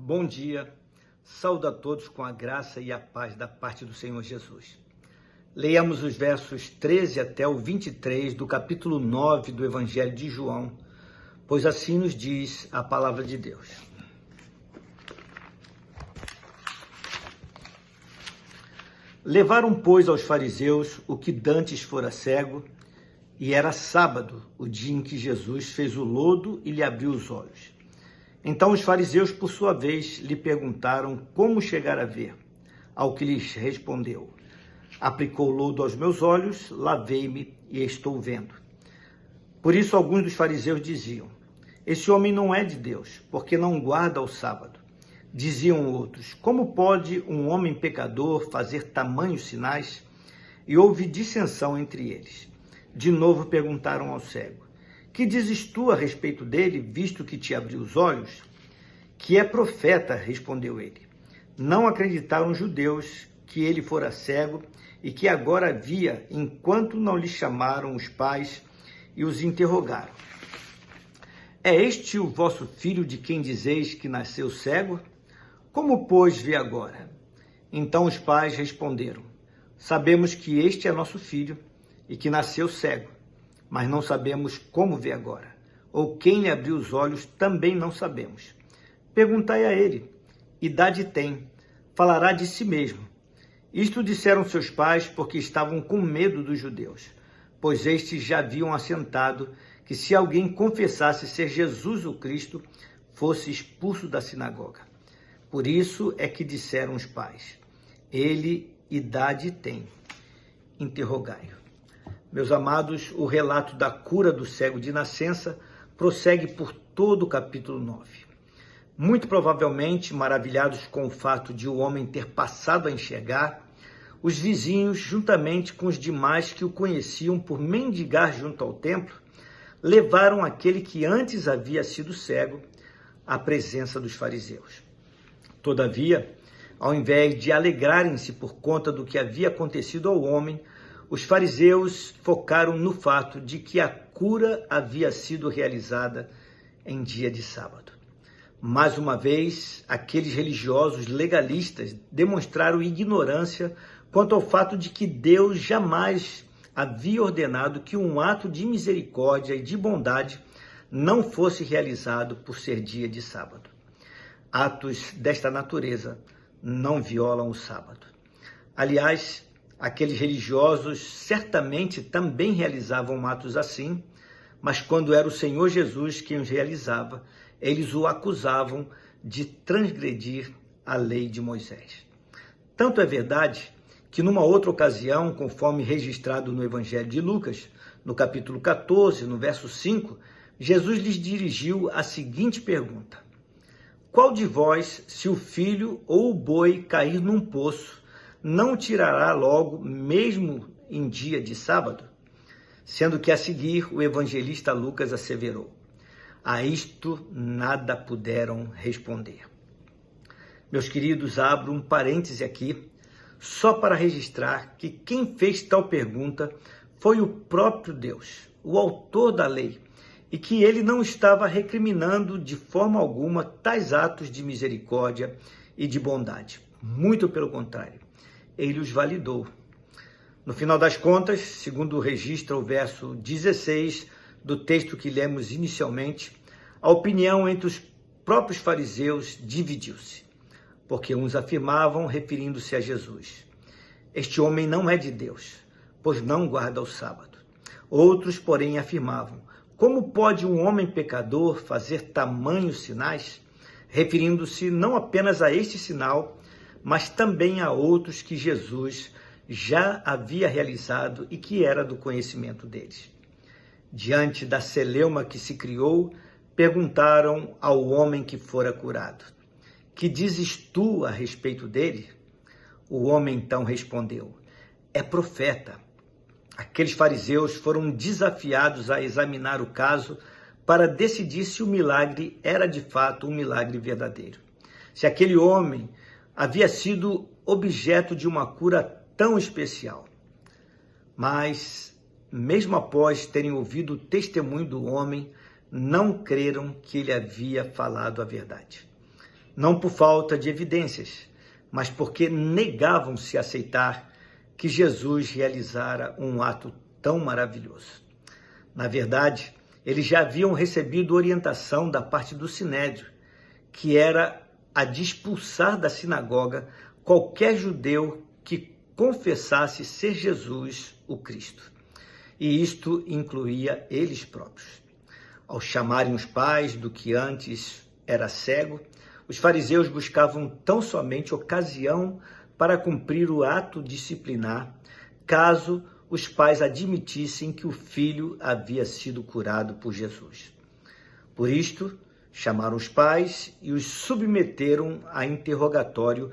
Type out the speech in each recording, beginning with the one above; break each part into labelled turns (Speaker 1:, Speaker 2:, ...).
Speaker 1: Bom dia, saúdo a todos com a graça e a paz da parte do Senhor Jesus. Leiamos os versos 13 até o 23 do capítulo 9 do Evangelho de João, pois assim nos diz a palavra de Deus. Levaram, pois, aos fariseus o que dantes fora cego, e era sábado, o dia em que Jesus fez o lodo e lhe abriu os olhos. Então os fariseus, por sua vez, lhe perguntaram como chegar a ver, ao que lhes respondeu: aplicou lodo aos meus olhos, lavei-me e estou vendo. Por isso alguns dos fariseus diziam: esse homem não é de Deus, porque não guarda o sábado. Diziam outros: como pode um homem pecador fazer tamanhos sinais? E houve dissensão entre eles. De novo perguntaram ao cego: que dizes tu a respeito dele, visto que te abriu os olhos? Que é profeta, respondeu ele. Não acreditaram os judeus que ele fora cego e que agora via, enquanto não lhe chamaram os pais e os interrogaram: é este o vosso filho de quem dizeis que nasceu cego? Como, pois, vê agora? Então os pais responderam: sabemos que este é nosso filho e que nasceu cego, mas não sabemos como vê agora, ou quem lhe abriu os olhos também não sabemos. Perguntai a ele: idade tem? Falará de si mesmo. Isto disseram seus pais porque estavam com medo dos judeus, pois estes já haviam assentado que se alguém confessasse ser Jesus o Cristo, fosse expulso da sinagoga. Por isso é que disseram os pais: ele idade tem? Interrogai-o. Meus amados, o relato da cura do cego de nascença prossegue por todo o capítulo 9. Muito provavelmente, maravilhados com o fato de o homem ter passado a enxergar, os vizinhos, juntamente com os demais que o conheciam por mendigar junto ao templo, levaram aquele que antes havia sido cego à presença dos fariseus. Todavia, ao invés de alegrarem-se por conta do que havia acontecido ao homem, os fariseus focaram no fato de que a cura havia sido realizada em dia de sábado. Mais uma vez, aqueles religiosos legalistas demonstraram ignorância quanto ao fato de que Deus jamais havia ordenado que um ato de misericórdia e de bondade não fosse realizado por ser dia de sábado. Atos desta natureza não violam o sábado. Aliás, aqueles religiosos certamente também realizavam atos assim, mas quando era o Senhor Jesus quem os realizava, eles o acusavam de transgredir a lei de Moisés. Tanto é verdade que numa outra ocasião, conforme registrado no Evangelho de Lucas, no capítulo 14, no verso 5, Jesus lhes dirigiu a seguinte pergunta: qual de vós, se o filho ou o boi cair num poço, não o tirará logo, mesmo em dia de sábado? Sendo que a seguir o evangelista Lucas asseverou: a isto nada puderam responder. Meus queridos, abro um parêntese aqui, só para registrar que quem fez tal pergunta foi o próprio Deus, o autor da lei, e que ele não estava recriminando de forma alguma tais atos de misericórdia e de bondade. Muito pelo contrário, ele os validou. No final das contas, segundo registra o verso 16 do texto que lemos inicialmente, a opinião entre os próprios fariseus dividiu-se, porque uns afirmavam, referindo-se a Jesus: este homem não é de Deus, pois não guarda o sábado. Outros, porém, afirmavam: como pode um homem pecador fazer tamanhos sinais? Referindo-se não apenas a este sinal, mas também a outros que Jesus já havia realizado e que era do conhecimento deles. Diante da celeuma que se criou, perguntaram ao homem que fora curado: que dizes tu a respeito dele? O homem então respondeu: é profeta. Aqueles fariseus foram desafiados a examinar o caso para decidir se o milagre era de fato um milagre verdadeiro. Se aquele homem havia sido objeto de uma cura tão especial. Mas, mesmo após terem ouvido o testemunho do homem, não creram que ele havia falado a verdade. não por falta de evidências, mas porque negavam-se a aceitar que Jesus realizara um ato tão maravilhoso. Na verdade, eles já haviam recebido orientação da parte do Sinédrio, que era a de expulsar da sinagoga qualquer judeu que confessasse ser Jesus o Cristo. E isto incluía eles próprios. Ao chamarem os pais do que antes era cego, os fariseus buscavam tão somente ocasião para cumprir o ato disciplinar, caso os pais admitissem que o filho havia sido curado por Jesus. Por isto, chamaram os pais e os submeteram a interrogatório,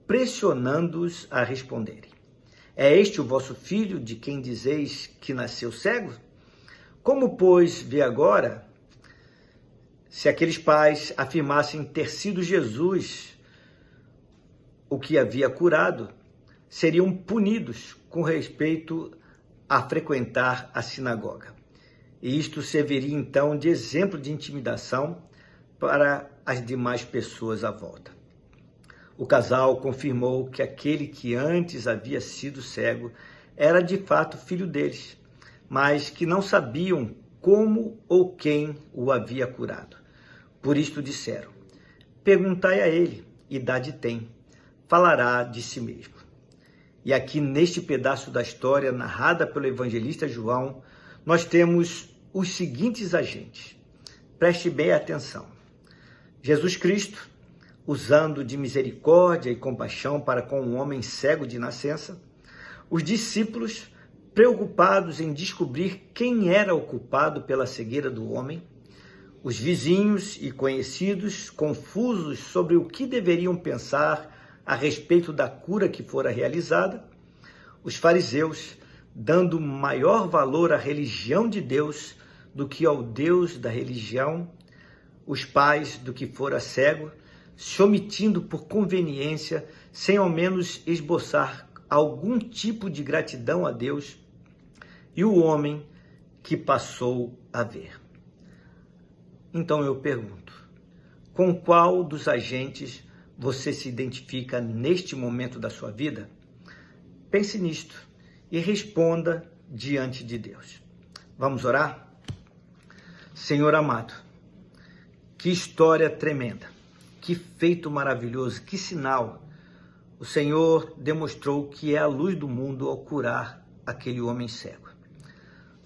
Speaker 1: pressionando-os a responderem. É este o vosso filho, de quem dizeis que nasceu cego? Como, pois, vê agora? Se aqueles pais afirmassem ter sido Jesus o que havia curado, seriam punidos com respeito a frequentar a sinagoga. E isto serviria então de exemplo de intimidação para as demais pessoas à volta. O casal confirmou que aquele que antes havia sido cego era de fato filho deles, mas que não sabiam como ou quem o havia curado. Por isto disseram: perguntai a ele, idade tem, falará de si mesmo. E aqui neste pedaço da história narrada pelo evangelista João, nós temos os seguintes agentes. Preste bem atenção. Jesus Cristo, usando de misericórdia e compaixão para com um homem cego de nascença, os discípulos, preocupados em descobrir quem era o culpado pela cegueira do homem, os vizinhos e conhecidos, confusos sobre o que deveriam pensar a respeito da cura que fora realizada, os fariseus, dando maior valor à religião de Deus do que ao Deus da religião, os pais do que fora cego, se omitindo por conveniência, sem ao menos esboçar algum tipo de gratidão a Deus, e o homem que passou a ver. Então eu pergunto, com qual dos agentes você se identifica neste momento da sua vida? Pense nisto e responda diante de Deus. Vamos orar? Senhor amado, que história tremenda, que feito maravilhoso, que sinal. O Senhor demonstrou que é a luz do mundo ao curar aquele homem cego.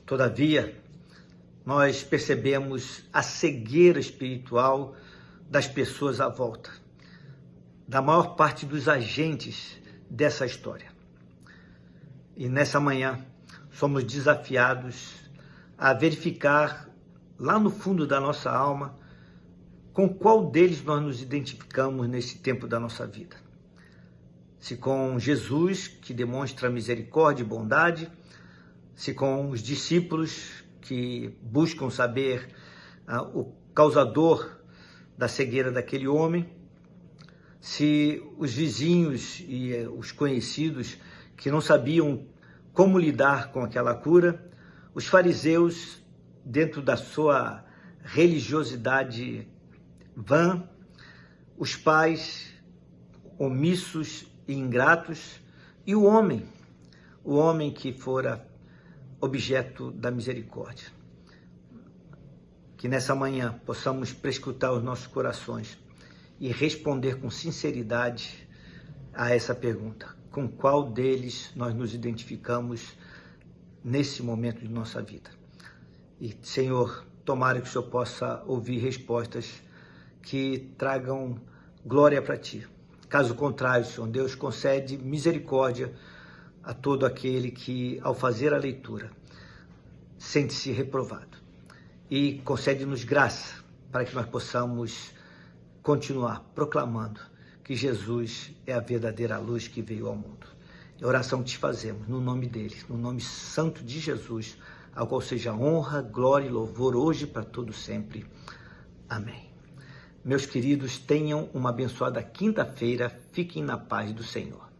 Speaker 1: Todavia, nós percebemos a cegueira espiritual das pessoas à volta, da maior parte dos agentes dessa história. E nessa manhã, somos desafiados a verificar lá no fundo da nossa alma com qual deles nós nos identificamos nesse tempo da nossa vida. Se com Jesus, que demonstra misericórdia e bondade, se com os discípulos que buscam saber o causador da cegueira daquele homem, se os vizinhos e os conhecidos que não sabiam como lidar com aquela cura, os fariseus, dentro da sua religiosidade vã, os pais omissos e ingratos, e o homem que fora objeto da misericórdia. Que nessa manhã possamos prescrutar os nossos corações e responder com sinceridade a essa pergunta. Com qual deles nós nos identificamos nesse momento de nossa vida? E, Senhor, tomara que o Senhor possa ouvir respostas que tragam glória para Ti. Caso contrário, Senhor Deus, concede misericórdia a todo aquele que, ao fazer a leitura, sente-se reprovado. E concede-nos graça para que nós possamos continuar proclamando que Jesus é a verdadeira luz que veio ao mundo. E a oração que te fazemos, no nome dele, no nome santo de Jesus, ao qual seja honra, glória e louvor hoje para todo sempre. Amém. Meus queridos, tenham uma abençoada quinta-feira. Fiquem na paz do Senhor.